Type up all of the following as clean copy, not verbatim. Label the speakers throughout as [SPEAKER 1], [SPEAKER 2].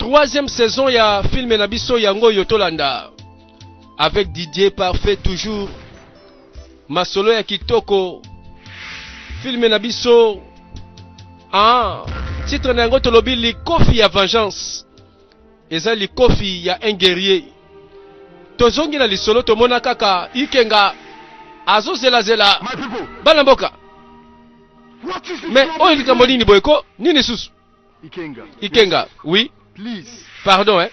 [SPEAKER 1] troisième saison ya film Nabiso Yango Yotolanda avec Didier Parfait toujours masolo ya kitoko film Nabiso titre nango tolobi likofi ya vengeance eza likofi ya un guerrier tozongi na lisolo tomona kaka Ikenga azozelazela bana mboka mais oyo likambo nini boyeko nini susu Ikenga oui pardon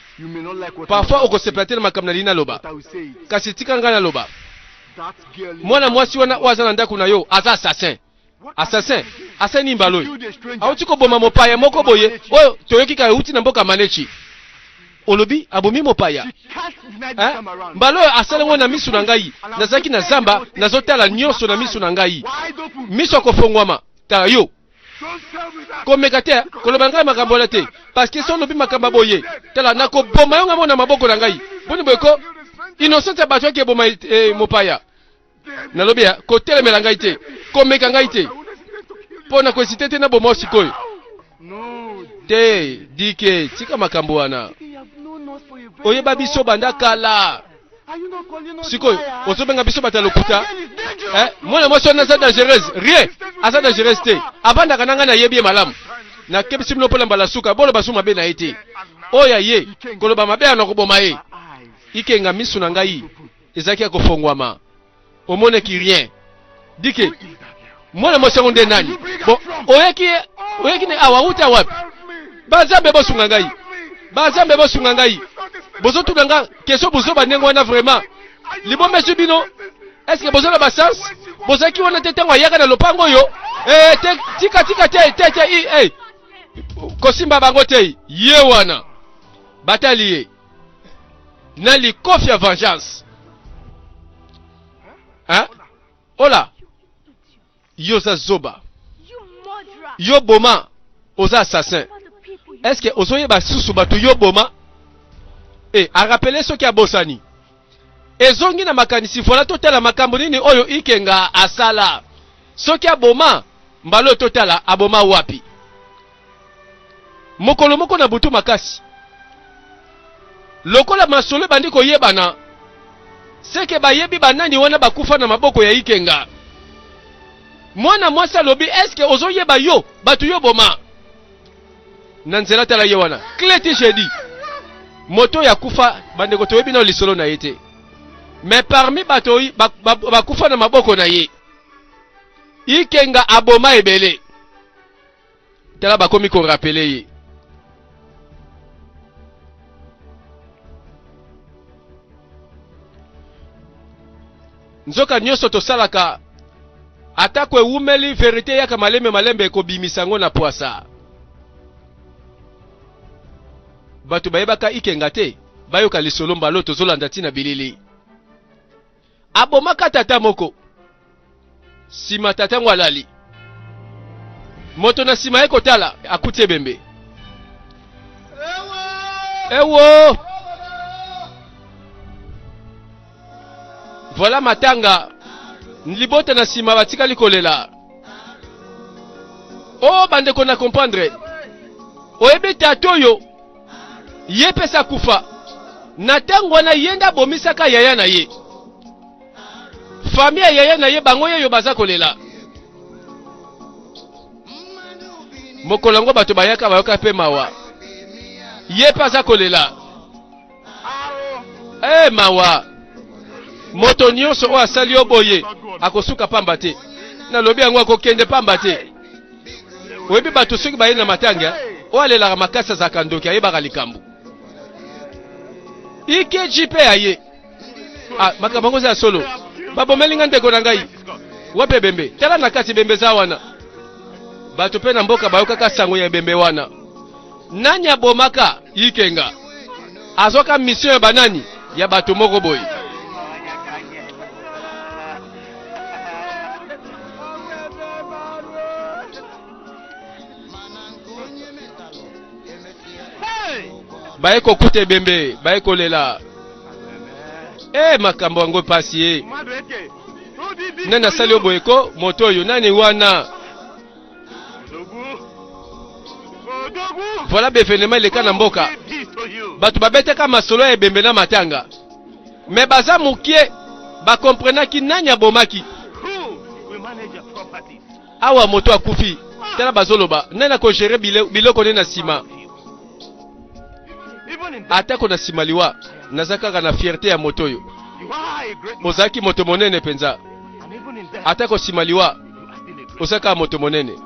[SPEAKER 1] parfois okosepelate na makambo na lina loba kasi tika nga na loba mwana mwasi wana waza na ndako na yo aza assassin asani mbalo auti ko boma mopaya moko boye oyo toyoki ka uti na mboka manechi olobi abomi mopaya mbalo asala ngona misu na ngai nazaki na zamba nazotala nyonso na misu na ngai miso akofongwama ta yo komeka te koloba ngai makambo na te parce que so lobi makambo boye tala nako boma yo ngamona maboko na ngai boni boyeko innocent bato ke boma mopaya nalobi ya kotelemela ngai te komeka ngai te pona ko sitete na boma sikoyo te dike tika makambo wana oyeba biso banda kala sikoyo ozobenga biso batalokuta mwana mwasi na za dangereuse rien aza dangereuse te abanda kananga na yebi malamu na kebisi mno pola mbala suka bolo basu mabe na ete oya ye koloba mabe na koboma ye Ikenga misu na ngai ezaki akofongwama omone ki rien dike mwana mwasi nde nani bon oyeki ne awauta wapi bazambe bosunga ngai bozo tunanga keso bozo banengo wana vraiment libombe subino est-ce que bozo na basens bozaki wana tetango yaka na lopango yo tika te kosimba bango te ye wana bataliye na likofi ya vengeance ola yo za zoba yo boma oza assassin est-ce que ozoye basusu bato yo boma a rappelé ce qui a bosani ezongi na makanisi fola totala makambo nini oyo Ikenga asala soki aboma mbalo totala aboma wapi mokolo moko na butu makasi lokola masolo bandi koyebana seke bayebi banani wana bakufa na maboko ya Ikenga mwana mwasi alobi eske ozoyeba yo batu yo boma na nzela tala ye wana kleti jedi moto ya kufa bandeko toyebi na lisolo na yete mais parmi bato bakufa na maboko na ye Ikenga aboma ebele tala bakomi ko rappeler ye nzoka nyonso tosalaka atako ewumeli verite yaka malembe ekobimisango na poasa bato bayebaka Ikenga te bayoka lisolo mbalo tozolanda tina bilili abomaka tata moko sima tata ngwalali moto na sima ekotala akuti ebembe ewo voilà matanga nlibota na sima batikali kolela bandeko na comprendre oyebe tato yo ye pesa kufa na tango wana yenda bomisaka yaya na ye famille yaya na ye bango yeyo baza kolela mokolango bato bayoka pe mawa ye pesa kolela mawa moto nyonso o asali oboye akosuka pamba te na lobi yango akokende pamba te oyebi bato soki baye na matanga o alelaka makasa za kandoki ayebaka likambo Ikeji pe aye makambo ngo za solo babomeli nga ndeko na ngai wape bembe tala na kati bembe za wana bato pe na mboka bayokaka sango ya bembe wana nani abomaka Ikenga azoka mission ya banani ya bato moko boye baye kokute bembe baye kolela makambo yango pasi nani asali oboyeko moto oyo nani wana voilà bevenema eleka na mboka bato babetaka masolo ya ebembe na matanga me baza mukie bakomprenaki nani abomaki awa moto akufi tala bazoloba nani akogere biloko ne na nsima atako na nsima liwa naza kaka na fierté ya moto oyo ozalaki moto monene mpenza atako nsima liwa oza kaka moto monene.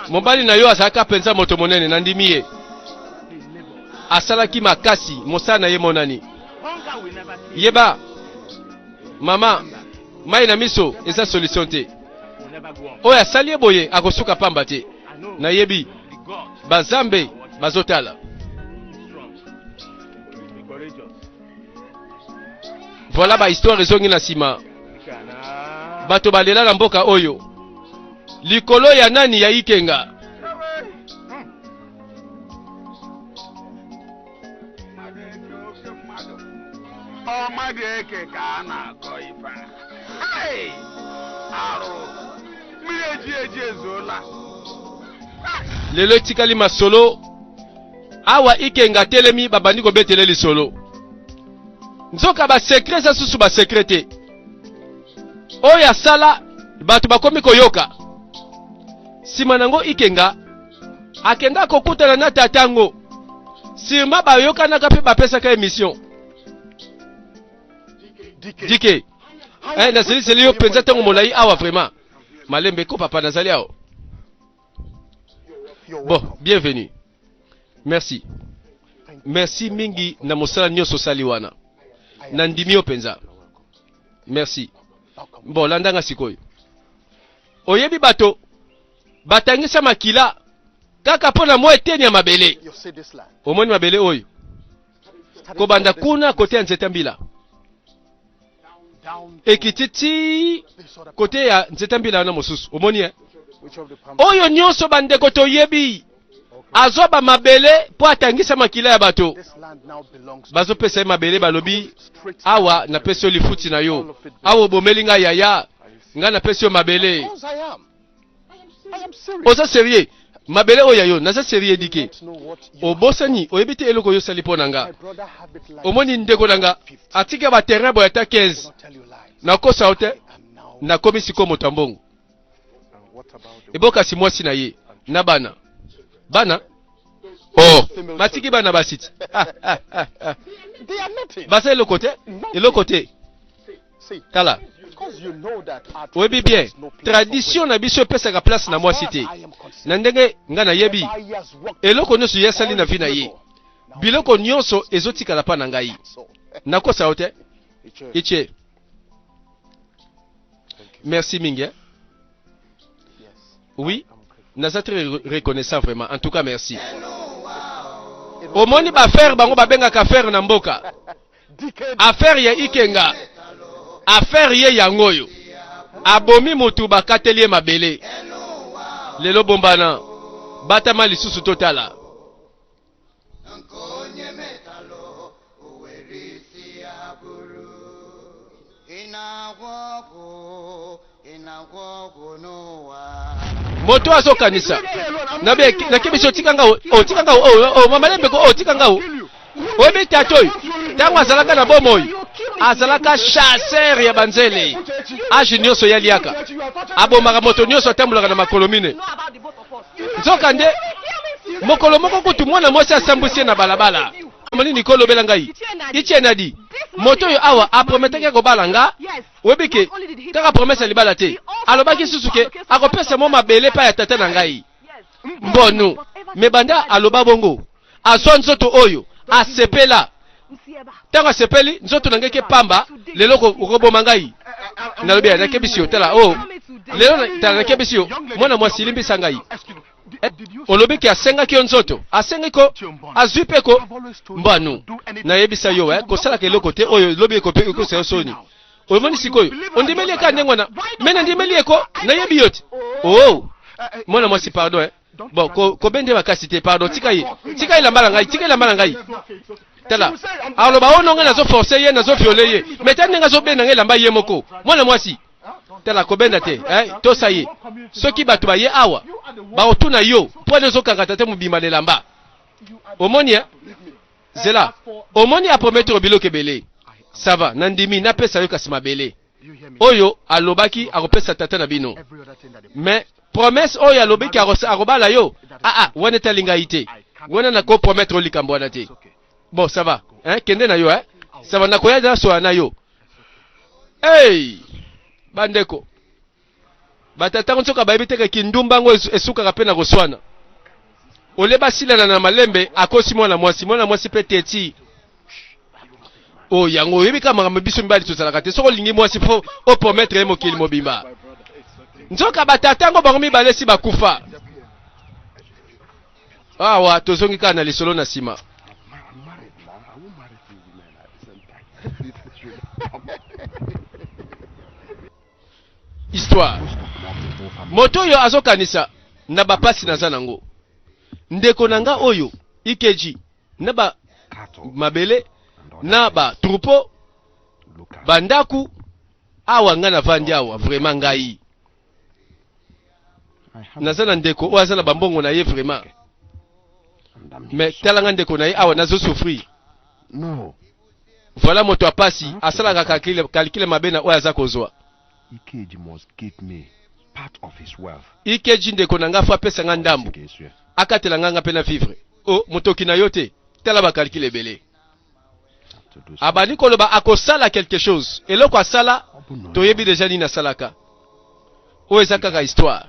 [SPEAKER 1] Mobali na yo azalaka penza moto monene na ndimi ye asalaki makasi mosala na ye monani yeba mama mai na miso eza solution te oyo asali ye boye akosuka pamba te nayebi bazambe bazotala. Voilà ba histoire ezongi na nsima bato balela na mboka oyo likolo ya nani ya Ikenga lelo etikali masolo awa Ikenga telemi babandi kobetele lisolo nzoka ba secret sa susu ba secret te oya sala bato bakomi koyoka sima nango Ikenga akenda kokutana na tatango sima bayokanaka pe bapesaka émission dike nazali zeli yo penza tango molai awa vraiment malembe ko papa nazali awa. Bon, bienvenue. Merci. Merci mingi na mosala nyonso saliwana. Na ndimi yo penza. Merci. Bon, landanga sikoyo. Oyebi bato batangisa makila kaka pona mo eteni ya mabele. Omoni mabele oyo. Kobanda kuna kote ya nzeta mbila. Ekititi kote ya nzeta mbila na mosusu. Omoni oyo nyonso bandeko toyebi azoba mabele po atangisa makila ya bato bazopesa mabele balobi awa na pesi yo lifuti na yo awa bomeli nga yaya nga na pesi yo mabele oza serie mabele oyo yo naza serie dike obosani oyebi te eloko yo sali po nanga omoni ndeko nanga atika ba terrain boya ta 15 na kosa ote na komisi ko motambongo eboka si mwasi na ye na bana matiki bana basiti basa eloko te tala oyebi bien tradition na biso epesaka place na mwasi te na ndenge nga nayebi eloko nyonso ye asali na vi na ye biloko nyonso ezotikala pa na ngai nakosa yo te itie merci mingi. Oui, naza très reconnaissant vraiment. En tout cas, merci. Omoni ba faire bango ba benga ka faire na mboka. Affaire ya Ikenga. Affaire ye ya ngoyo. Abomi mutu bakatelie mabele. Lelo bombana. Batama lisusu totala. Moto azokanisa nabe nakibiso tikanga mamalembe ko tikanga oyebi tatoy tango azalaka na bomoy azalaka chasseur ya banzele age nyonso ya liaka abomaka moto nyonso atambulaka na makolo mine nzoka nde mokolo moko kutu mwana mwasi asambusie na balabala amani nikolo bela ngai itienadi moto yo awa aprometeke kobala nga webike kaka promesa libala te alobaki susuke akopesa mo mabele pa ya tata na ngai mbonu mebanda aloba bongo azwa nzoto oyo asepela tango asepeli nzoto na ngeke pamba lelo okoboma ngai nalobi nakebisi tala lelo tala nakebisi mwana mwasi limbisa ngai olobi ki asengaki yo nzoto asengiko azwi pe ko mbanu nayebisa yo kosalaka eloko te oyo lobi ekopesa yo soni omoni sikoyo ondimeli eka ndenge wana mena ndimeli eko nayebi yo te mwana mwasi pardon bon kobende makasi te pardon tika ye lambala ngai tala aloba ono nga nazo forcer ye nazo violer ye mais tande nga zo bena nga lamba ye moko mwana mwasi tala ko benda te to sa ye soki batu ba ye awa ba otuna yo pone zo kangata te mubima de lamba omoni zela omoni a promettre biloke belé ça va nandimi na pesa yo kasima belé oyo alobaki akopesa tata na bino mais promesse oyo alobaki akobala yo wana talinga ite wana na ko promettre likambo wana te bon ça va kende na yo ça va na koya na so na yo hey bandeko batata nsoka bayebi teke kindumba ngo esuka pe na koswana ole basilana na malembe akosi mwana mwasi pe teti yango yebi kama mabiso mbali tozalaka te soko lingi mwasi fo o promettre mokili mobimba nzoka batata ngo bango mibale si bakufa awa tozongi kana lisolo na sima histoire moto oyo azokanisa na bapasi naza nango ndeko nanga oyo ikeji na ba mabele na ba troupeau bandaku awa nga na vandi awa vraiment ngai naza na ndeko oyo aza na bambongo na ye vraiment mais tala nga ndeko na ye awa nazo souffrir voilà moto apasi asalaka calcule mabe na oyo aza kozwa
[SPEAKER 2] Ikeji must give me part of his wealth.
[SPEAKER 1] Ikeji ndeko nanga fa pesa nga ndambu akatela nga pena vivre motoki na yote tala ba calcule belé abani koloba akosala quelque chose eloko asala toyebi déjà ni na salaka o ezaka ka histoire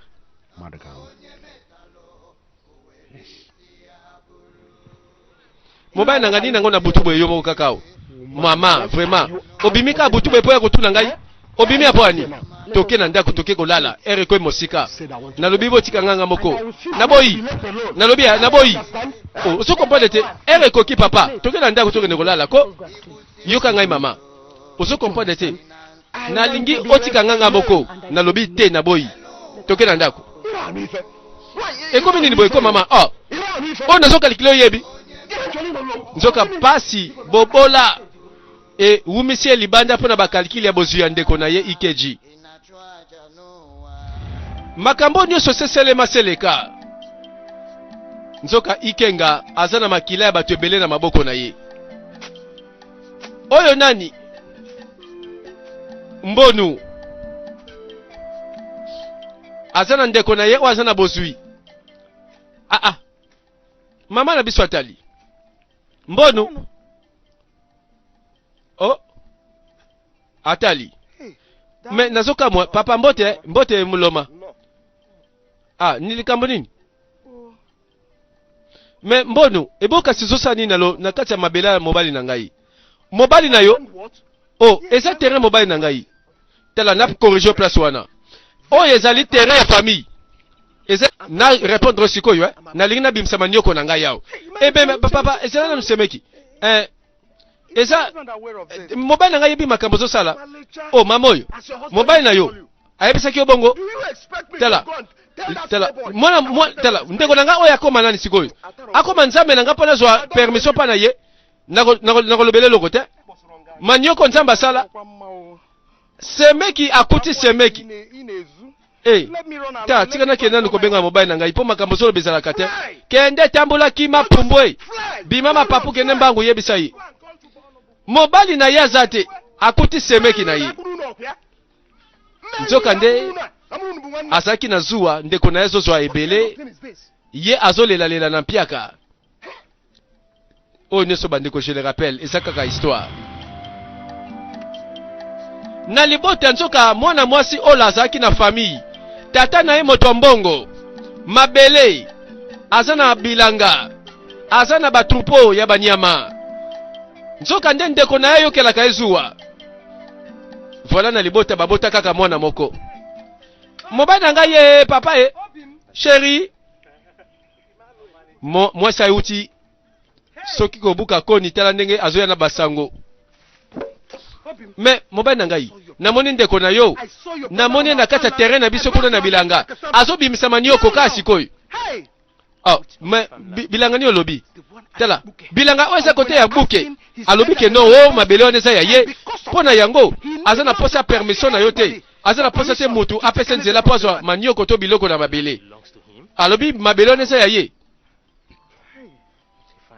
[SPEAKER 1] mobile nanga ni nango na butubo yo moko kakao mama vraiment obimika butubo epo ya kotuna ngai obimi aponi toke na ndako toke kolala ko mosika nalobi botika nganga moko naboyi nalobi naboyi so comprendre te ko ki papa toke na ndako toke kolala ko yoka ngai mama so comprendre te nalingi otika nganga moko nalobi te naboyi toke na ndako ekomi nini boy ko mama nazo calculer yebi nzoka pasi bobola wumisi libanda pona bakalkili ya bozu ya ndeko na ye ikeji makambo nyonso seselema seleka nzoka ikenga aza na makila ya bato ebele na maboko na ye oyo nani mbonu aza na ndeko na ye oyo aza na bozwi mama na biso atali mbonu atali mais nazoka mwa papa mbote muloma nilikambo nini mais mbonu eboka sizosa nini na kati ya mabela ya mobali na ngai mobali na yo eza terrain mobali na ngai tala na corriger place wana ezali terrain ya famille eza na répondre sikoyo na lingi na bimsa manioko na ngai yao papa ezala na msemeki eza mobile na ngai yebi makambo zo sala mama oyo mobile na yo ayebisaki obongo tala tala ndeko na ngai oyo akoma nani sikoyo akoma nzambe na ngai mpona zwa permission mpa na ye nakolobele loko te manioko nzambe asala semeki akuti semeki tika nakende nanu kobenga mobile na ngai mpo makambo zoloba ezalaka te kende tambola kima pumbwe bima mapapu kende mbangu yebisa ye mobali na ye aza te akuti semeki na ye nzoka nde azalaki na zuwa ndeko na ye azozwa ebele ye azolelalela na mpiaka oyo nyonso bandeko je le rappelle eza kaka histoire na libota nzoka mwana mwasi oyo azalaki na famille tata na ye moto mbongo mabele aza na bilanga aza na batroupeau ya banyama nzoka nde ndeko na ye yokelaka ezuwa voilà na libota babota kaka mwana moko mobali na ngai ye papa ye chéri mwasi ayuti soki kobuka koni tala ndenge azoya na basango mais mobali na ngai namoni ndeko na yo namoni na kati ya terrain na biso kuna na bilanga azobimisa manioko ka sikoyo Oh, mais bilanga ni olobi. Tala, bilanga oza kote ya buke. Alobi ke no o mabele oneza ya ye. Pona yango, azana posa permission na yote. Azana posa te mutu apesa nzela poza manioko to biloko na mabele. Alobi mabele oneza ya ye.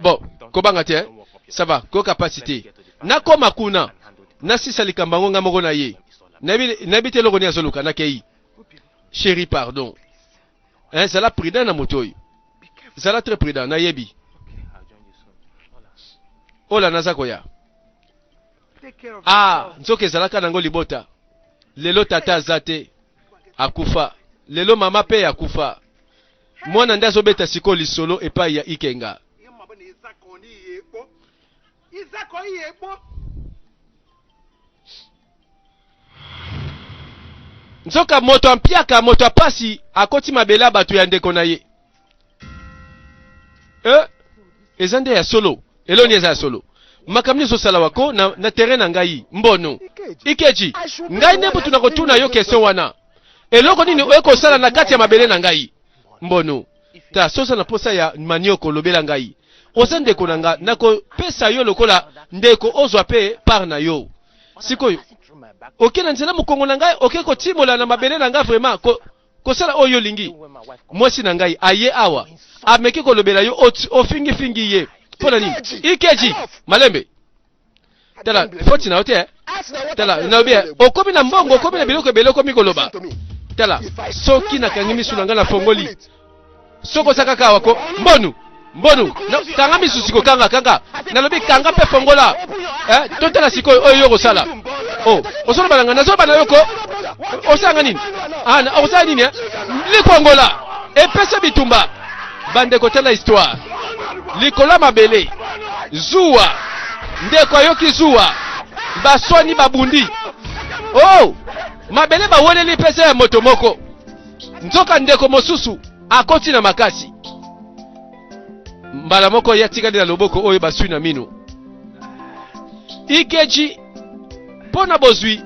[SPEAKER 1] Bon, kobanga te, ça va, ko capacité. Na koma kuna, na sisa likambango nga moko na ye. Nabi te loko ni azoluka na kei. Chérie, pardon. Hein, ça la prudent na motoy. Ça la très prudent na yebi. Ola nazakoya. Ah, nzoke zalaka nango libota. Lelo tata zate akufa. Lelo mama pe akufa. Mwana ndazo beta siko lisolo epai ya Ikenga. Nzoka moto ampiaka moto apasi akoti mabela batu ya ndeko na ye. Ezande ya solo. Eloni eza ya solo. Makamni zo sala wako na terrain na ngai mbono. Ikeji. Ngai nembo tunakotuna yo question wana. Eloko nini eko sala na kati ya mabele na ngai. Mbono. Ta sosa na posa ya manioko lobela ngai. Oza ndeko na nga nako pesa yo lokola ndeko ozwa pe par na yo. Sikoyo. Oke na nzela mukongo na ngai oke ko timola na mabele na ngai vraiment ko sala oyo lingi. Mwasi na ngai aye awa. Ameki ko lobela yo ofingi fingi ye. Pona nini? Ikeji malembe. Tala foti na hote. Tala na obia okomi na mbongo okomi na biloko beloko mikoloba. Tala soki na kangimi sunanga na fongoli. Soko sakaka wako mbonu kanga misusiko kanga nalobi kanga pe fongola totala siko oyo sala osolo balanga nazo bana yoko osanga nini osanga nini likongola epesa bitumba bande kotela histoire likola mabele zuwa ndeko yoki zuwa baswani babundi mabele bawoleli pesa ya moto moko nzoka ndeko mosusu akoti na makasi mbala moko ya tikali na loboko oyo basui na mino Ikeji pona bozwi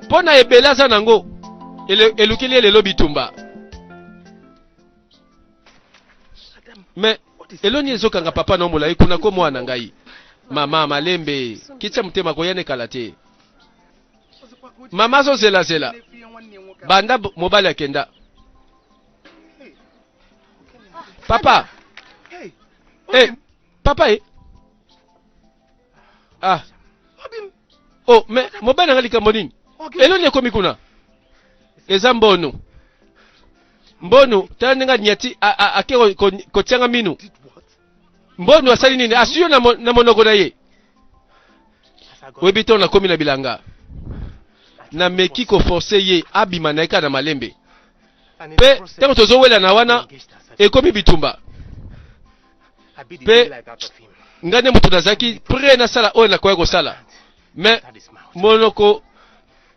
[SPEAKER 1] pona ebelaza nango elukili lelo bitumba mais eloni ezokanga papa na molai kuna ko mwana ngai mama malembe kitya mutema koyane kalate mama zo zela banda mobali akenda papa papa mais mobali ngali kamoni eloni ekomi kuna eza mbono tanga nyati ake ko tianga minu mbono asali nini asiyo na monoko na ye webito na komi na bilanga na meki ko forcer ye abima na eka na malembe pe tango tozowela na wana ekomi bitumba pe ngane mutu nazaki pre na sala oyo na koya ko sala mais monoko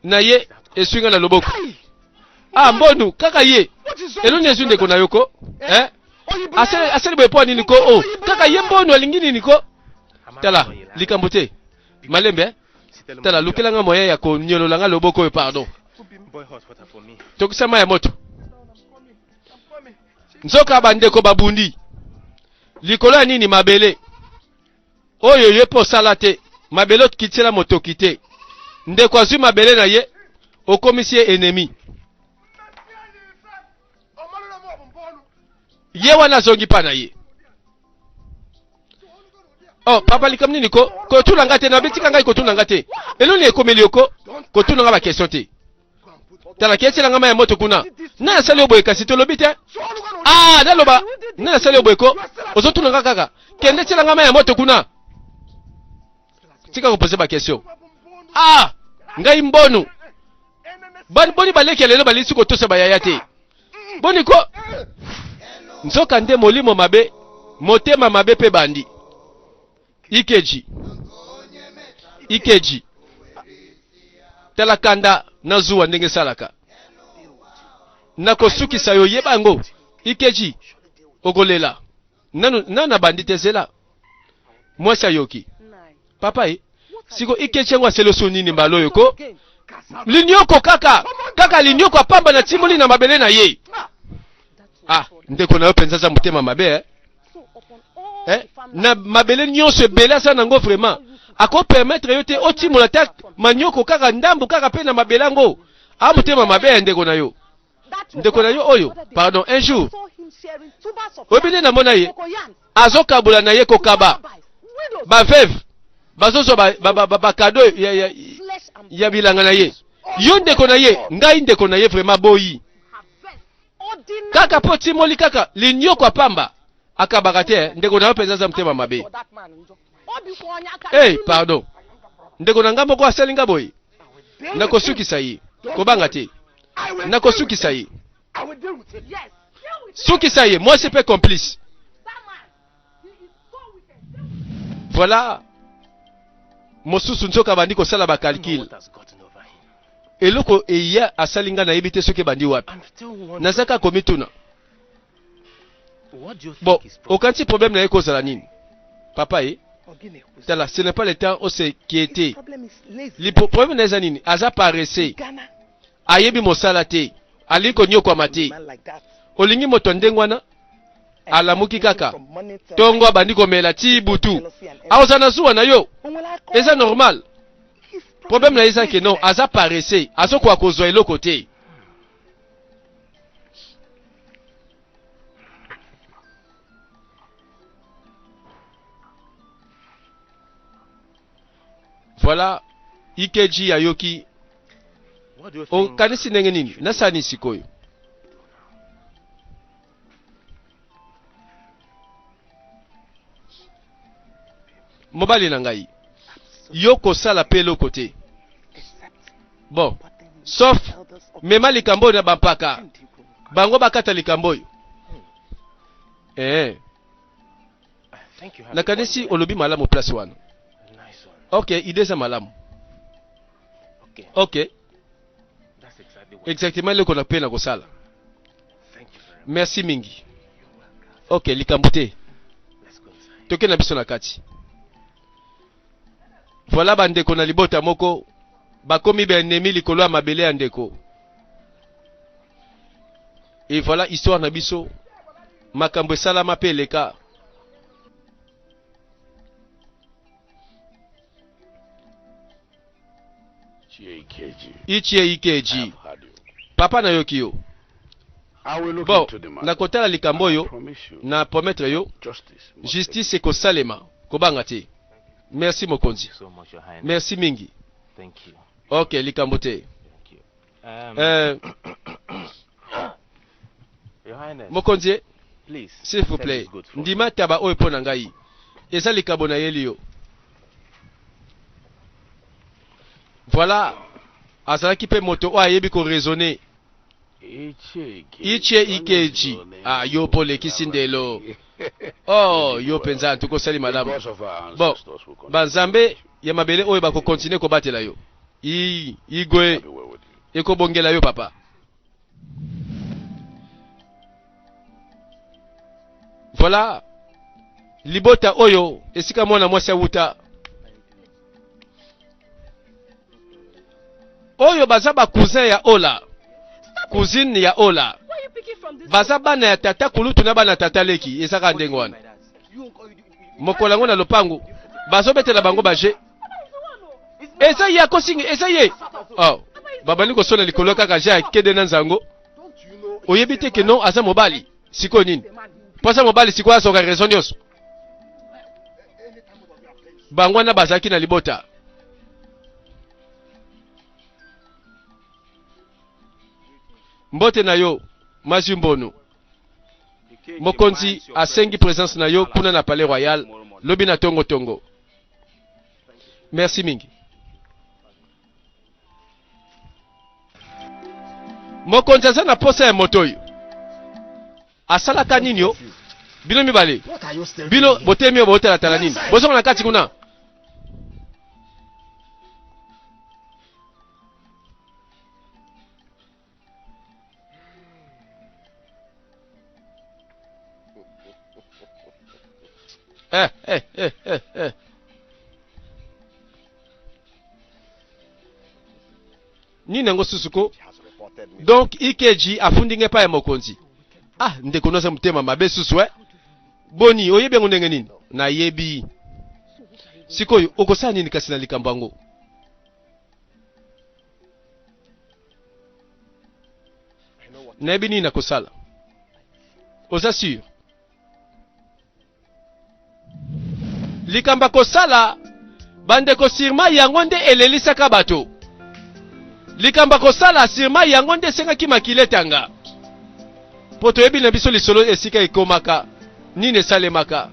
[SPEAKER 1] na ye eswinga na loboko mbonu kaka ye eloni ezunde ko na yoko asali bepo nini ko kaka ye mbonu alingi nini ko tala likambo te malembe tala lukelanga moya ya ko nyololanga loboko yo pardon tokisama ya moto nzoka bandeko babundi likolo nini mabele oyo yepo sala te mabele kitela moto kite ndeko azwi mabele na ye okomisi ye ennemi ye wana zongi pa na ye papa likam nini ko tulanga te na bitika ngai ko tulanga te eloni ekomeli yoko ko tulanga ba question te tala kietela ngama ya moto kuna na asali oboye kasi tolobi te daloba na asali oboye ko ozo tulanga kaka kende tela ngama ya moto kuna tika ko poser ba question ngai mbonu boni baleki lelo balisi ko tosa bayaya te boni ko nzoka nde molimo mabe motema mabe pe bandi Ikeji tala kanda na zuwa ndenge salaka nakosukisa yo yebango Ikeji ogolela nana bandi tezela mwasi yoki papa siko Ikeji ngwa selo nini mbalo yoko linyoko kaka linyoko apamba na timoli na mabele na ye Ah, ndeko na yo penza za mutema mabe na mabele nyonso ebele asa nango vraiment ako permettre yo te otimola ta manyoko kaka ndambu kaka pe na mabele yango a mutema mabe ndeko na yo oyo pardon un jour obine na mona ye azokabula na ye kokaba baveve bazozo bakado ya bilanga na ye yo ndeko na ye ngai ndeko na ye vraiment boyi kaka po timoli kaka linyoko apamba akabaka te ndeko na yo penza za mutema mabe pardon ndeko na nga moko asalinga boyi nakosukisa ye kobanga te nakosukisa ye sukisa ye moi c'est pas complice. Voilà mosusu nzoka bandi kosala ba calcul eloko eya asalinga na yebite soki bandi wapi nazaka komituna bon aucun problème na ekozala nini papa tala ce n'est pas le temps où c'est qui était le problème na nini aza paressé ayebi mosala te aliko nyoko mate olingi moto ndengwana alamuki kaka tongo abandi komela ti butu aozana zuwa na yo eza normal problème na eza ke non aza paressé azokwa kozwa eloko te voilà ikeji ayoki okanisi ndenge nini nasani sikoyo mobali na ngai yo kosala pe eloko te bon sauf mema likambo oyo na bampaka bango bakata likambo oyo nakanisi olobi malamu place wana ok ide eza malamu ok exactement eloko na pe na kosala merci mingi ok likambo te toke na biso na kati voilà bandeko na libota moko bakomi baennemi likolo ya mabele ya ndeko et voilà histoire na biso makambo esalama pe eleka ichie ikeji papa na yoki yo bon nakotala likambo oyo na promettre yo justice ekosalema kobanga te. Merci mokonzi. Merci mingi. Ok likambo te. Mokonzi s'il vous plaît ndima taba oyo mpo na ngai eza likambo na yeli yo voilà azalaki mpe moto oyo ayebi koraisonne ichie ikeji yo mpo lekisi ndelo oh yo penza tukosali malamu bon banzambe ya mabele oyo bakokontinue kobatela yo igwe ekobongela yo papa voilà libota oyo esika mwana mwasi awuta oyo baza ba cousin ya Ola cousine ya Ola baza bana ya tata kulutu na bana tata leki esaka ndenge wana mokolango na lopango bazobetela bango baje eza ye akosingi eza ye oh babani kosona likolo kaka ja kede na nzango oyebi te ke non aza mobali siko nini posa mobali siko asoka raison nyonso bango na bazaki na libota mbote na yo mazi mbono mokonzi asengi présence na yo kuna na palais royal lobi na tongo tongo merci mingi mokonzi aza na posa ya moto oyo asalaka nini yo bino mibale bino botemi yo botalatala nini bozonga na kati kuna nini yango susuko donc ikeji afundinge pa ya mokonzi Ah, ndeko noza mutema mabe susu boni oyebi yango ndenge nini? Nayebi. Sikoyo okosala nini kasi na likambo yango? Nayebi nini nakosala. Oza sûr? Likamba kosala bandeko sirma yango nde elelisaka bato. Likamba kosala sirma yango nde sengaki makiletanga. Po toyebi na biso lisolo esika ekomaka nini esalemaka.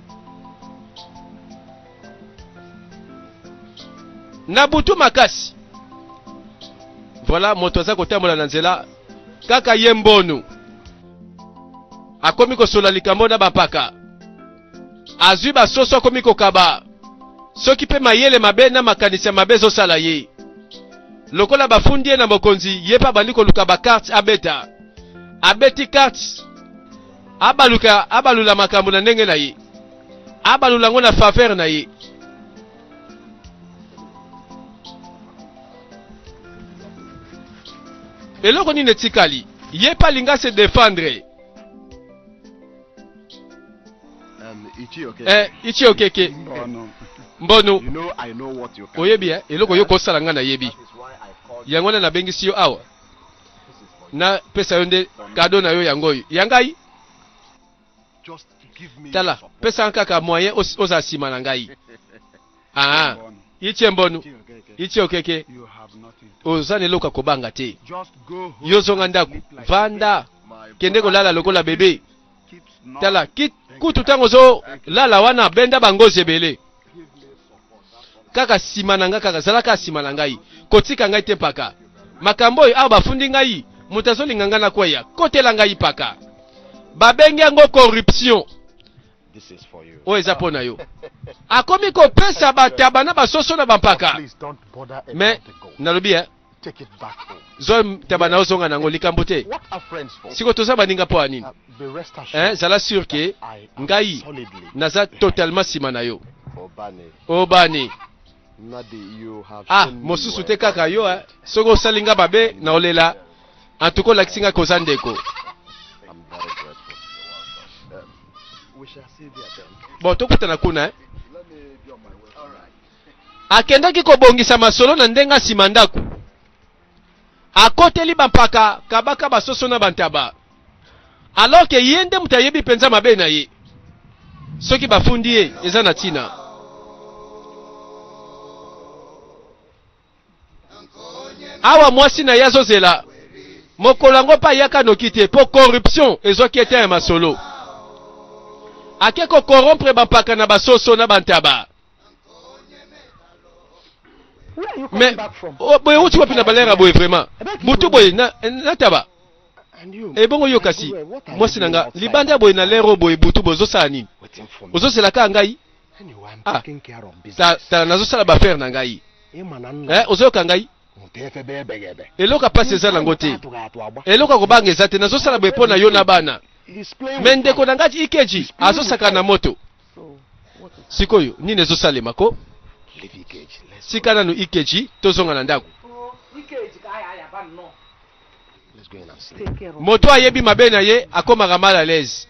[SPEAKER 1] Na butu makasi. Voilà moto aza kotambola na nzela kaka ye mbonu. Akomi kosola likambo na bapaka. Azwi basoso akomi kokaba. Soki pe mayele mabe na makanisi mabe zosala ye. Lokola bafundi ye na mokonzi ye pa bandi koluka ba carte abeta. Abeti carte. Abalula makambo na ndenge na ye. Abalula ngo na faveur na ye. Eloko nini etikali? Ye pa linga se défendre. Ichi okeke. Mbono.
[SPEAKER 2] You know I know what you can.
[SPEAKER 1] Oyebi eloko yo kosala nga na yebi. Yango na bengisi yo awa. Na pesa yonde kado na yo yango. Yangai?
[SPEAKER 2] Just give me
[SPEAKER 1] Tala,
[SPEAKER 2] support.
[SPEAKER 1] pesa nkaka moyen oza sima na ngai. Ah. Ichi mbonu. Ichi okeke.
[SPEAKER 2] You have nothing to.
[SPEAKER 1] Oza neloka kobanga te.
[SPEAKER 2] Just go home.
[SPEAKER 1] Yo zonga ndaku. Vanda. Kende kolala lokola bebe. Tala, kutu tango zo lala wana benda bangozi ebele. Kaka sima na nga kaka zalaka sima na ngai. Kotika ngai te paka. Makambo oyo awa bafundi ngai. Mutu azolinga nga na kweya. Kotela ngai paka. Babengi yango corruption.
[SPEAKER 2] This is for you.
[SPEAKER 1] Oyo eza pona yo. Akomi kopesa bataba na basoso na bampaka.
[SPEAKER 2] Please don't bother about
[SPEAKER 1] Me
[SPEAKER 2] the gold.
[SPEAKER 1] nalobi
[SPEAKER 2] Take it back home.
[SPEAKER 1] zo taba na ozonga nango likambo te.
[SPEAKER 2] What are friends for?
[SPEAKER 1] Siko toza baninga po anini.
[SPEAKER 2] Be rest assured.
[SPEAKER 1] Zala sûr que
[SPEAKER 2] I am
[SPEAKER 1] ngai
[SPEAKER 2] solidly
[SPEAKER 1] naza totalement sima na yo.
[SPEAKER 2] Obane.
[SPEAKER 1] Obani.
[SPEAKER 2] Nadi, you have
[SPEAKER 1] Ah,
[SPEAKER 2] shown me
[SPEAKER 1] mosusu
[SPEAKER 2] well.
[SPEAKER 1] te kaka yo soko osalinga babe na olela. Antuko lakisinga koza ndeko.
[SPEAKER 2] I'm very grateful. We shall see there then.
[SPEAKER 1] Bon, tokutana kuna
[SPEAKER 2] Let me be on my way. All right.
[SPEAKER 1] akendaki kobongisa masolo na ndenga sima ndaku. Akoteli bampaka kabaka basoso na bantaba. Alors que yende mutayebi penza mabe na ye. Soki bafundi ye eza na tina. Awa mwasi na yazo zela. Mokolango pa yaka nokite po corruption ezoki ete ya masolo. Ake ko corrompre bampaka na basoso na bantaba.
[SPEAKER 2] Where are you coming
[SPEAKER 1] Mais
[SPEAKER 2] back from?
[SPEAKER 1] boye uti wapi na balera boye vraiment. Butu boye na taba.
[SPEAKER 2] And you?
[SPEAKER 1] Ebongo yo kasi.
[SPEAKER 2] What are
[SPEAKER 1] Mwasi
[SPEAKER 2] you doing
[SPEAKER 1] nanga
[SPEAKER 2] outside?
[SPEAKER 1] libanda boye na lero boye butu bozo sala nini?
[SPEAKER 2] Waiting for me.
[SPEAKER 1] Ozo sela ka ngai.
[SPEAKER 2] Anyway, I'm
[SPEAKER 1] Ah.
[SPEAKER 2] taking care of business.
[SPEAKER 1] Ta nazo sala ba faire na ngai. Ozo ka ngai. Eloka pasi eza nango te. Eloka kobanga eza te nazo sala boye pona yo na bana. Mende ko nangati ikeji azo saka na moto. Sikoyo nini ezo salema ko? Sika nanu ikeji tozonga na ndako.
[SPEAKER 2] Let's go in and sleep.
[SPEAKER 1] Moto ayebi mabe na ye akomaka mal à l'aise.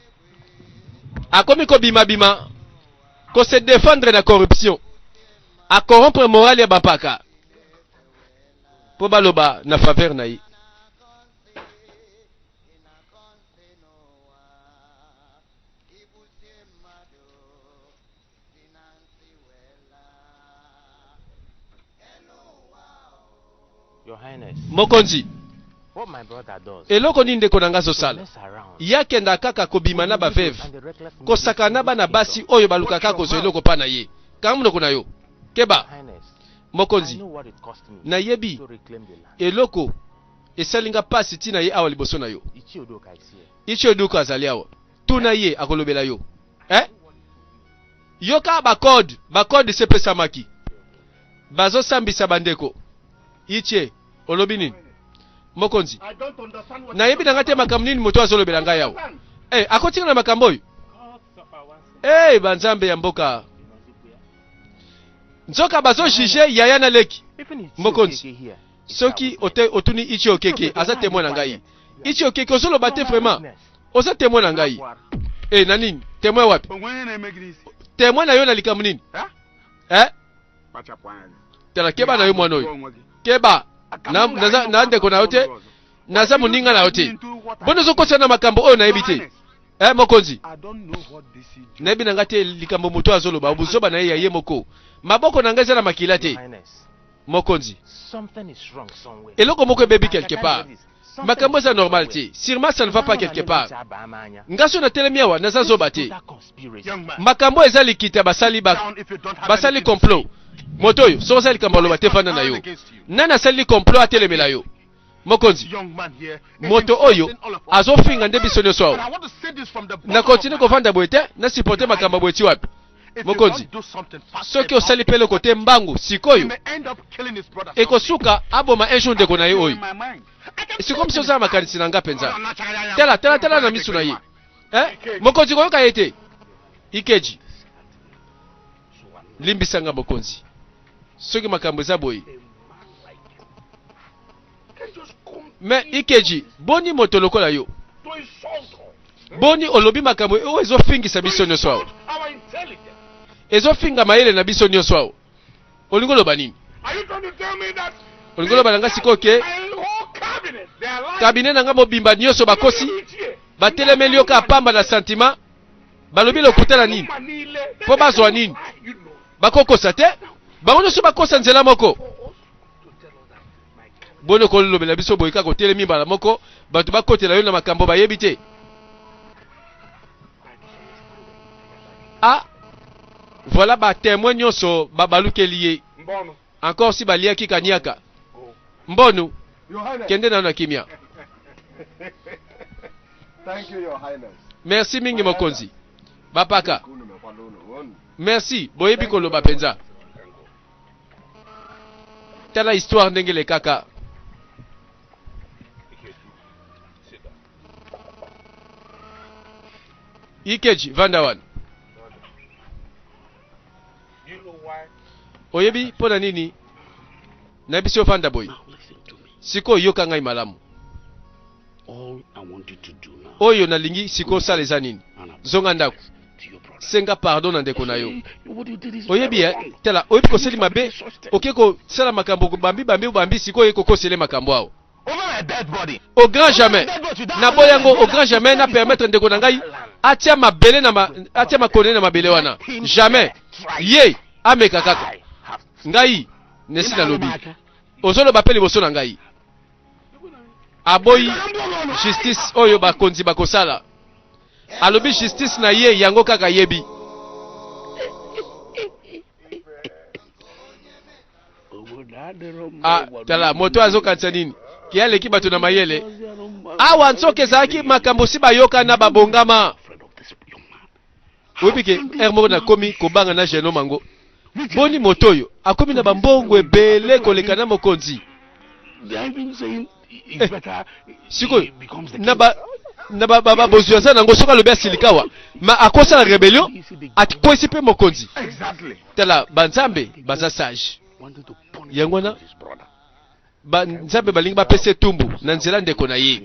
[SPEAKER 1] Akomi ko bima bima ko se défendre na corruption. A corrompre morale ya bapaka. Po baloba na faveur na ye.
[SPEAKER 3] Your Highness,
[SPEAKER 1] Mokonzi,
[SPEAKER 3] what my brother does,
[SPEAKER 1] eloko nini ndeko na nga azosala?
[SPEAKER 3] mess around
[SPEAKER 1] Yakenda kaka kobima na baveve.
[SPEAKER 3] and the reckless
[SPEAKER 1] Kosaka na bana basi oyo balukaka kozwa eloko pa na ye. Kanga munoko na yo.
[SPEAKER 3] Your
[SPEAKER 1] Keba,
[SPEAKER 3] Highness, I
[SPEAKER 1] mokonzi,
[SPEAKER 3] know what it cost me
[SPEAKER 1] nayebi
[SPEAKER 3] to reclaim the land.
[SPEAKER 1] eloko esalinga pasi tina ye awa liboso na yo.
[SPEAKER 3] Ichi Udoka is here.
[SPEAKER 1] Ichi oduka azali awa. Tuna ye akolobela yo. Yoka bakode sepesamaki. Bazo sambisa bandeko. Ichi olobi nini? Mokonzi.
[SPEAKER 2] I don't understand what
[SPEAKER 1] Nayebi nanga te makambo nini moto azolobela ngai awa. Akotika na makambo oyo. Banzambe ya mboka. Nzoka bazo jige yaya na leki.
[SPEAKER 3] Even Ichi
[SPEAKER 1] Mokonzi.
[SPEAKER 3] Okeke here.
[SPEAKER 1] Soki otuni Ichi Okeke aza témoin na ngai. Ichi Okeke ozoloba te vraiment. oza témoin na ngai. Nanini témoin wapi? Témoin na yo na likambo nini? Tala keba na yo mwana oyo. Keba na ndeko na yo te. Naza moninga na yo te. Bono zokosa na makambo oyo nayebi te. Mokonzi. Nayebi na nga te likambo moto azoloba obuzoba na ye moko. Maboko na nga eza na makila te. Mokonzi. Eloko moko ebebi quelque part. Makambo eza normal te. Sûrement ça ne va pas quelque part. Ngaso na telemi awa naza zoba te. Makambo eza likita basali complot. Moto oyo so za likambo loba te fanda na yo. Nana sali complot atelemela yo. Mokonzi. Moto oyo azofinga nde biso nyonso awo. Na continue kovanda boye te na supporter makambo boye ti wapi. Mokonzi. Soki osali pele kote mbangu sikoyo. Ekosuka aboma un jour ndeko na ye oyo. Sikoyo mso za makanisi na nga penza. Tela na misu na ye. Mokonzi koyoka ye te. Ikeji. Limbisanga mokonzi. Soki makambo eza boye. Mais Ikeji, boni moto lokola yo. Boni olobi makambo oyo ezofingisa biso nyonso awo. Ezofinga mayele na biso nyonso awo. Olingo loba nini? Olingo loba nanga sikoyo ke kabine nanga mobimba nyonso bakosi batelemeli yoka pamba na sentiment balobi lokutana nini? Po bazwa nini? Bakokosa te? Bango nyonso bakosa nzela moko. Bono ko lobela biso boyika ko telemi bala moko batu bakotela yo na makambo bayebi te. Voilà ba témoin nyonso babalukeli ye. Encore si baliaki kaniaka. Mbonu kende na kimia.
[SPEAKER 2] Thank you, Your Highness.
[SPEAKER 1] Merci mingi mokonzi. Bapaka. Merci boyebi ko loba penza. Tala histoire ndenge le kaka. Ikeji Vandawan. Oyebi pona nini? Na biso Vanda boy. Siko yoka ngai malamu.
[SPEAKER 4] All I want you to do now.
[SPEAKER 1] Oyo na lingi siko saleza nini? Zonga ndako. Senga pardon na ndeko na yo. Oyebi tela oyebi ko seli mabe. Okeko sala makambo bambi siko yeko ko sele makambo awo. Au grand jamais. Na boyango au grand jamais na permettre ndeko na ngai atia mabele na atia makone na mabele wana. Jamais. Ye ameka kaka. Ngai nesi na lobi. Ozolo bapeli boso na ngai. Aboyi justice oyo bakonzi bakosala. Alobi justice na ye yango kaka yebi. Tala moto azokanisa nini? Kiale ki bato na mayele. Awa nsoke zaki makambo si bayoka na babongama. Webike ermo na komi kobanga na jeno mango. Boni motoyo akomi na bambongo ebele koleka na mokonzi. Siko na ba bozuaza nango soka lobe silikawa ma akosa la rebellion atipoisi pe mokonzi. Tala banzambe baza sage. Yangwana nzambe balingi bapese tumbu na nzela ndeko na ye.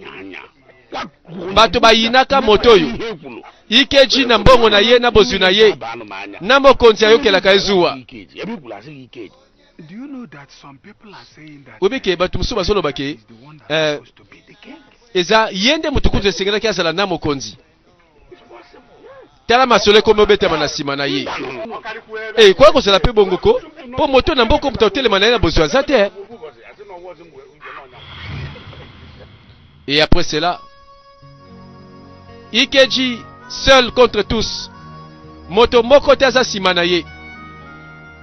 [SPEAKER 1] Bato bayinaka motoyo Ikeji na mbongo na ye na bozu na ye na mokonzi ayokelaka ezuwa.
[SPEAKER 5] Do you know that some people are saying that
[SPEAKER 1] Webike batu musu bazoloba ke eza yende mutukutu esengela ki azala na mokonzi. Tala masole ko mobetama na sima na ye. Kwa ko sala pe bongoko po moto na mboko mutatelema na ye na bozu azate. Et après cela, Ikeji seul contre tous. Moto moko te aza sima na ye.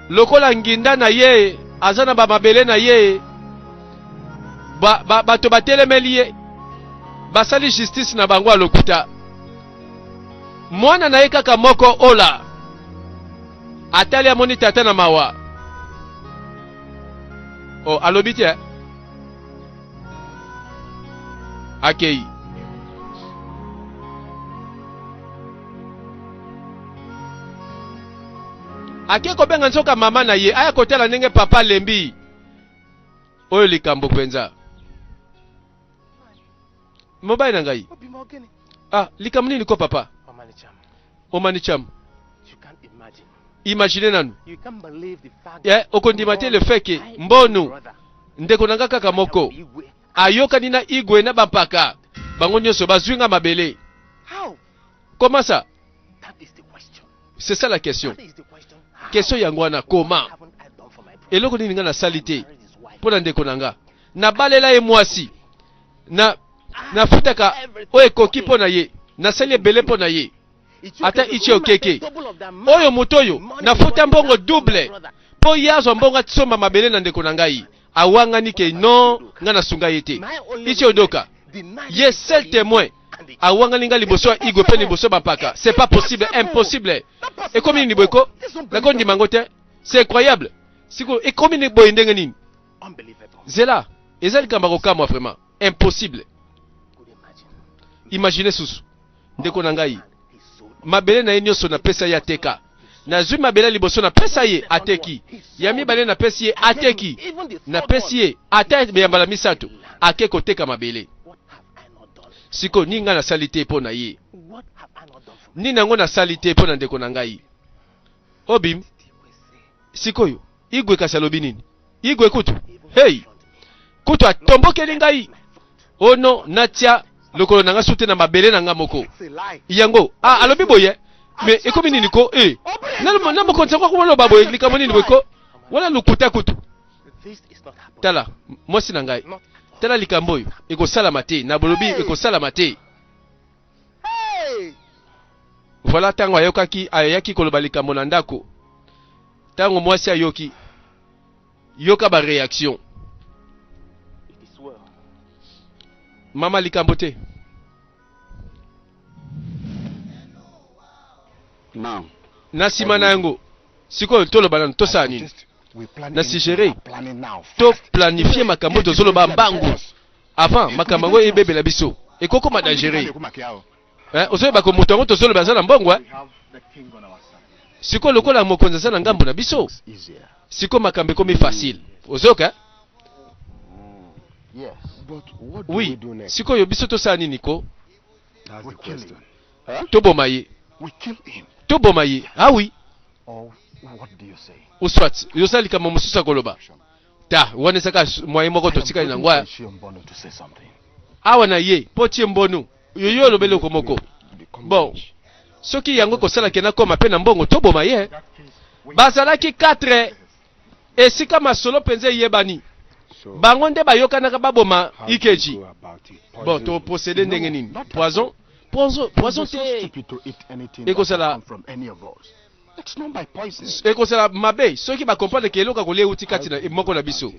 [SPEAKER 1] Lokola nginda na ye, azana ba mabele na ye. Bato batelemeli ye. Basali justice na bango lokuta. Mwana na ye kaka moko ola. Atali amoni tata na mawa. Oh, alobi te. Akei. Ake ko benga nsoka mama na ye aya kotela ndenge papa lembi. Oyo likambo penza. Mobile na ngai. Ah, likambo nini ko papa?
[SPEAKER 3] Omanicham,
[SPEAKER 1] Omanicham.
[SPEAKER 3] you can't imagine.
[SPEAKER 1] Imagine nanu.
[SPEAKER 3] You can't believe the fact
[SPEAKER 1] Okondima te le fait que mbonu ndeko nanga kaka moko ayokani na Igwe na bampaka bango nyonso bazwinga mabele.
[SPEAKER 3] How?
[SPEAKER 1] Comment ça?
[SPEAKER 3] That is the question.
[SPEAKER 1] C'est ça la question.
[SPEAKER 3] That is the question. How?
[SPEAKER 1] Question yango wana comment?
[SPEAKER 3] Haven't I done for my brother?
[SPEAKER 1] Eloko nini nga na salite
[SPEAKER 3] Married his wife.
[SPEAKER 1] pona ndeko nanga. Na balela ye mwasi. Na futaka o ekoki pona ye. Na sali bele pona ye. Ata ichi okeke. Oyo motoyo na futa mbongo double. Po yazo mbongo tsoma mabele na ndeko nangai. Awanga nike no nga na sunga yete. Ichi odoka. Ye seul témoin. Awanga ninga liboso Igwe pe liboso bampaka. C'est pas possible, impossible. Et comme ni boyko, na kondi mangote, c'est incroyable. Siko et comme ni boy ndenge nini?
[SPEAKER 3] Unbelievable.
[SPEAKER 1] Zela, ezali kambako kamwa vraiment impossible.
[SPEAKER 3] Could imagine.
[SPEAKER 1] Imaginez susu. Ndeko nangai.
[SPEAKER 3] He sold
[SPEAKER 1] Mabele na nyonso na pesa ya teka. Na zui mabele liboso na pesa ye ateki. Ya mibale na pesa ye ateki.
[SPEAKER 3] even the
[SPEAKER 1] Na
[SPEAKER 3] third
[SPEAKER 1] pesa
[SPEAKER 3] one.
[SPEAKER 1] ye ata beyambala misato. Ake koteka mabele.
[SPEAKER 3] What have I not done?
[SPEAKER 1] Siko ninga na salite po na ye.
[SPEAKER 3] What have I not done for
[SPEAKER 1] Ni nango na salite po na ndeko nangai. Obim, sikoyo. Igwe kasalobi nini? Igwe kutu. Hey. Kutu atombokeli ngai. Ono natia lokolo nanga sute na mabele nanga moko.
[SPEAKER 3] It's a lie.
[SPEAKER 1] Yango. Ah, alobi boye. Mais ekomi nini ko? Na mo konsa kwa kumalo babo likambo nini boyko? Wala lukuta kutu.
[SPEAKER 3] This is not happening.
[SPEAKER 1] Tala, mwasi na ngai.
[SPEAKER 3] Not at all.
[SPEAKER 1] Tala likambo oyo. Eko salama te. Na bolobi eko salama te.
[SPEAKER 3] Hey!
[SPEAKER 1] Voilà tango ayaki koloba likambo na ndako. Tango mwasi ayoki. Yoka ba réaction.
[SPEAKER 3] It is well.
[SPEAKER 1] Mama likambo te.
[SPEAKER 4] Now,
[SPEAKER 1] Na sima na yango. Siko toloba na tosa nini? Na sigere. To planifier makambo tozoloba mbangu. Avant makambo ngo ebebela biso. Ekoko ma dangere. Ozoye bako moto ngo tozoloba za na mbongo. Siko lokola mokonza za na ngambo na biso. Siko makambo komi facile. Ozoka?
[SPEAKER 3] Yes.
[SPEAKER 2] But what do we
[SPEAKER 1] Oui.
[SPEAKER 2] do next?
[SPEAKER 1] Siko yo biso tosa nini ko?
[SPEAKER 5] That's
[SPEAKER 2] We
[SPEAKER 5] the
[SPEAKER 2] kill
[SPEAKER 5] question.
[SPEAKER 2] him.
[SPEAKER 1] Toboma ye.
[SPEAKER 2] We kill him.
[SPEAKER 1] Toboma ye. Ah oui.
[SPEAKER 2] Or what do you say?
[SPEAKER 1] Uswat. Yosali kama mususa koloba. Ta, wane saka mwaye moko to tika ina ngwa.
[SPEAKER 2] Shiombono to say something.
[SPEAKER 1] Awa na ye, poti mbonu. Yoyo lobele ko moko. Bon. Soki yango ko sala kena koma pe na mbongo toboma ye. Bazalaki 4 esika masolo penze yebani.
[SPEAKER 5] So,
[SPEAKER 1] Bango nde bayokanaka baboma
[SPEAKER 5] how do you
[SPEAKER 1] ikeji.
[SPEAKER 5] go about it?
[SPEAKER 1] Bon,
[SPEAKER 5] Poison
[SPEAKER 1] to
[SPEAKER 5] you.
[SPEAKER 1] procéder ndenge nini?
[SPEAKER 2] not at
[SPEAKER 1] Poison? Poison
[SPEAKER 2] You're so
[SPEAKER 1] te.
[SPEAKER 2] stupid to eat anything
[SPEAKER 1] Eko
[SPEAKER 2] that
[SPEAKER 1] sala-
[SPEAKER 2] come from any of us. It's not by poison.
[SPEAKER 1] Ekosala mabe, soki ba comprendre ke eloka kolia uti kati na moko na biso.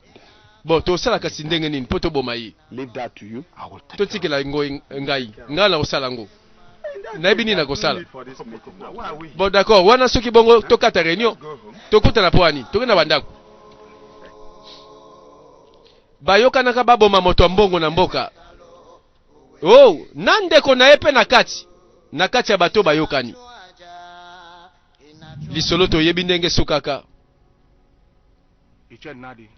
[SPEAKER 1] Bon, to sala kasi ndenge nini? Po toboma ye.
[SPEAKER 5] Leave that to you.
[SPEAKER 2] I will take
[SPEAKER 1] To tikela ngo ngai. Ngala osala ngo. Nayebi nini nakosala. Bon d'accord, wana soki bongo tokata réunion. Tokutana po ani? Tokenda bandako. Bayokanaka baboma moto ya mbongo na mboka. Oh, nandeko na epe na kati. Na kati ya bato bayokani. Lisolo toyebi ndenge sukaka.
[SPEAKER 5] Iche Nadi.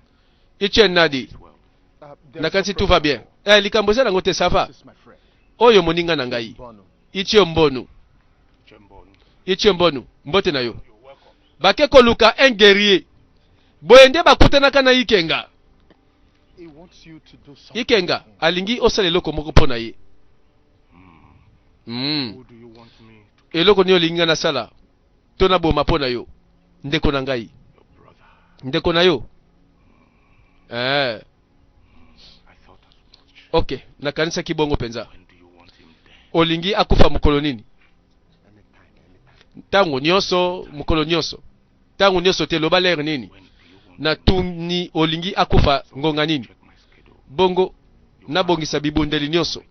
[SPEAKER 1] Ichen nadi.
[SPEAKER 2] There's
[SPEAKER 1] Na kati
[SPEAKER 2] a
[SPEAKER 1] tout va bien. Likambo za nango te ça va.
[SPEAKER 2] This is my friend.
[SPEAKER 1] Oyo moninga na ngai.
[SPEAKER 2] Bono.
[SPEAKER 1] Ichi mbonu.
[SPEAKER 5] Chembonu.
[SPEAKER 1] Ichi mbonu. Mbote na yo. Bake koluka un guerrier. Boyende bakutanaka na Ikenga.
[SPEAKER 2] He wants you to do something.
[SPEAKER 1] Ikenga alingi osala eloko moko pona ye.
[SPEAKER 5] Who do you want me to
[SPEAKER 1] Eloko ni olinga na sala. Tona boma pona yo. Ndeko na ngai.
[SPEAKER 5] your brother?
[SPEAKER 1] Ndeko na yo.
[SPEAKER 5] I thought as much.
[SPEAKER 1] Okay, na kanisa kibongo penza.
[SPEAKER 5] When do you want him there?
[SPEAKER 1] Olingi akufa mukolo nini?
[SPEAKER 2] Anytime.
[SPEAKER 1] Tango nyonso mukolo nyonso. Tango nyonso te loba lere nini?
[SPEAKER 5] When do you want
[SPEAKER 1] Na tuni olingi akufa ngonga nini?
[SPEAKER 5] check my schedule?
[SPEAKER 1] Bongo na bongisa bibundeli nyonso.
[SPEAKER 5] Kill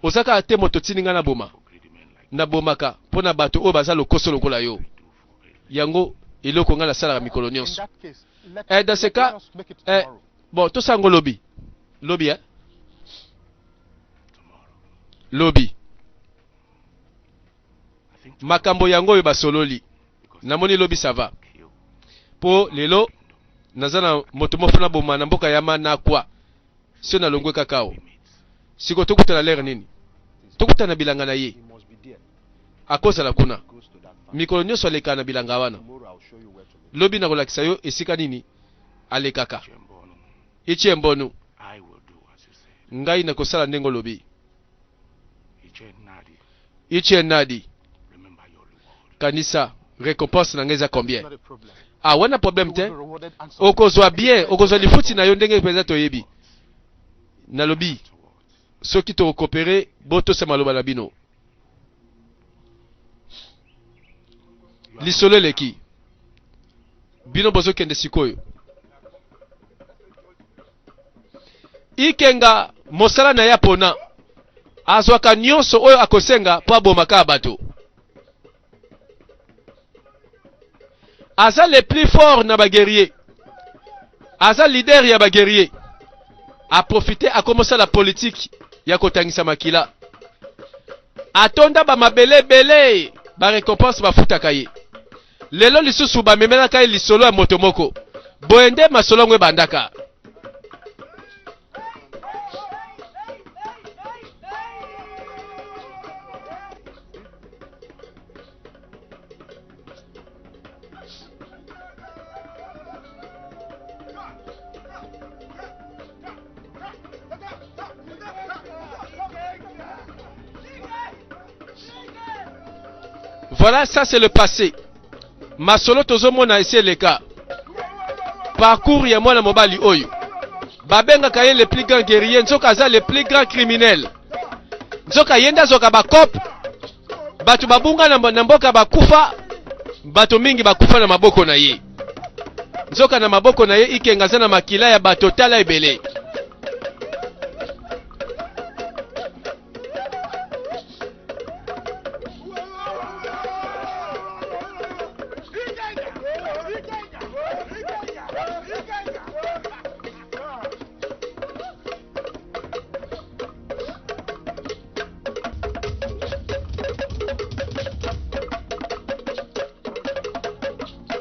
[SPEAKER 5] for
[SPEAKER 1] Ozaka te moto tininga na boma.
[SPEAKER 5] greedy men like
[SPEAKER 1] Na bomaka pona bato oyo baza lokoso lokola yo.
[SPEAKER 5] do for greedy.
[SPEAKER 1] Yango eloko nga na sala mikolo
[SPEAKER 2] In
[SPEAKER 1] nyonso.
[SPEAKER 2] that case,
[SPEAKER 1] Dans ce
[SPEAKER 2] let
[SPEAKER 1] cas,
[SPEAKER 2] us make it
[SPEAKER 1] eh,
[SPEAKER 2] tomorrow.
[SPEAKER 1] bon, to sango lobby. Lobby, hein?
[SPEAKER 5] Tomorrow.
[SPEAKER 1] Lobby.
[SPEAKER 5] I think
[SPEAKER 1] Makambo yango yo basololi. Namoni lobby ça va.
[SPEAKER 5] kill.
[SPEAKER 1] Po lelo nazana moto mofo na boma na mboka yama na kwa. Sio na longwe kakao.
[SPEAKER 5] Mates.
[SPEAKER 1] Siko tokutana lere nini? tokutana bilanga na ye
[SPEAKER 2] He must be there.
[SPEAKER 1] akozala kuna
[SPEAKER 2] Goes to that farm.
[SPEAKER 1] mikolo nyonso aleka na bilanga wana
[SPEAKER 2] Tomorrow I'll show you where to meet.
[SPEAKER 1] lobi nakolakisa yo esika nini alekaka
[SPEAKER 4] Chembono,
[SPEAKER 1] ichie mbonu
[SPEAKER 4] I will do as you say.
[SPEAKER 1] ngai nakosala ndenge olobi
[SPEAKER 4] Iche Nadi,
[SPEAKER 1] ichie nadi
[SPEAKER 4] remember your reward.
[SPEAKER 1] kanisa récompense na ngai eza
[SPEAKER 2] It's
[SPEAKER 1] combien
[SPEAKER 2] not a problem.
[SPEAKER 1] wana problème
[SPEAKER 2] You will
[SPEAKER 1] te
[SPEAKER 2] be rewarded and some-
[SPEAKER 1] okozwa bien okozwa lifuti na yo ndenge mpenza toyebi nalobi
[SPEAKER 4] Afterwards,
[SPEAKER 1] soki tokokopere botosa maloba na bino lisolo eleki bino bozokende sikoyo ikenga mosala na ya pona azwaka nyonso oyo akosenga mpo abomaka bato aza le plus fort na baguerrier aza leader ya baguerrier aprofite akomosala politike ya kotangisa makila atonda bamabele ebele barécompense bafutaka ye lelo lisusu bamemelaka ye lisolo ya moto moko boye nde masolo yango ebandaka Voilà, ça c'est le passé. Masolo tozomona esi eleka. Parcours ya mwana mobali oyo. Babengaka ye le plus grand guerrier, nzoka aza le plus grand criminel. Nzoka yenda zoka bakop. Bato babunga na mboka bakufa. Bato mingi bakufa na maboko na ye. Nzoka na maboko na ye ikenga za na makila ya bato tala ebele.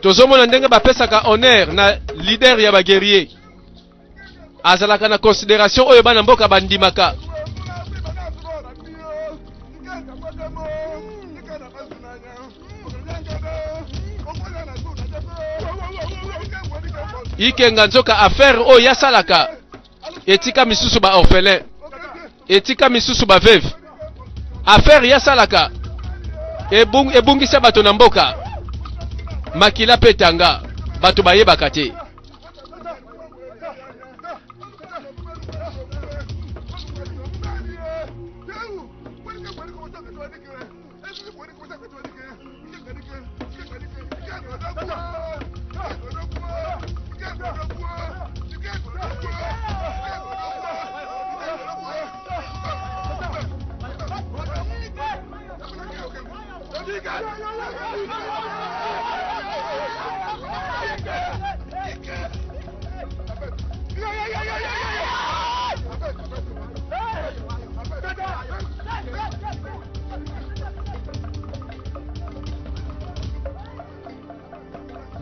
[SPEAKER 1] Tozomona ndenge bapesaka honneur na leader ya baguerrier azalaka na considération oyo bana mboka bandimaka ikenga nzoka affaire oyo yasalaka etika misusu ba orphelin etika misusu ba veuve affaire yasalaka ebungisa bato na mboka makila pe tanga bato bayebaka te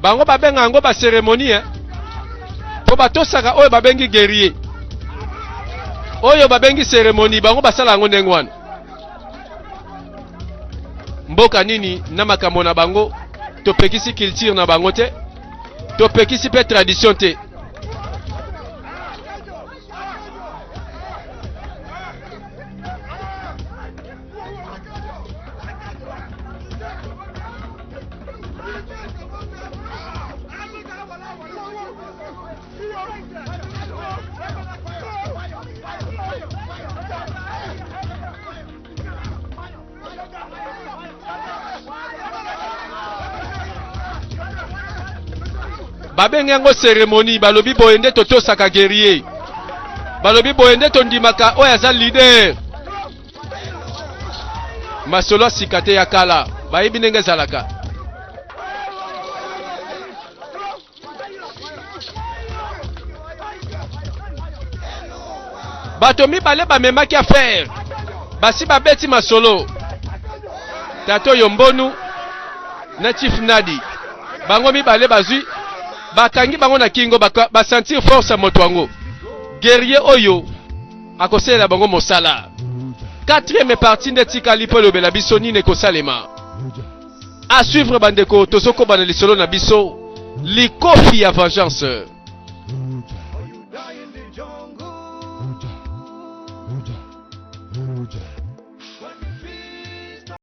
[SPEAKER 1] bango babenga yango ba cérémonie po batosaka oyo babengi guerrier oyo babengi cérémonie bango basala yango ndenge wana mboka nini na makambo na bango topekisi culture na bango te topekisi pe tradition te babengi yango cérémonie balobi boye nde totosaka guerrier balobi boye nde tondimaka oyo aza leader masolo asika te ya kala bayebi ndenge ezalaka bato mibale bamemaki affaire basi babeti masolo tato oyo mbonu na chief nadi bango mibale bazwi bakangi bango na kingo basentir force ya moto yango guerrier oyo akosalela bango mosala quatrième partie nde tikali mpo elobela biso nini ekosalema. À suivre bandeko tozokoba na lisolo na biso likofi ya vengeance.
[SPEAKER 6] Ruja.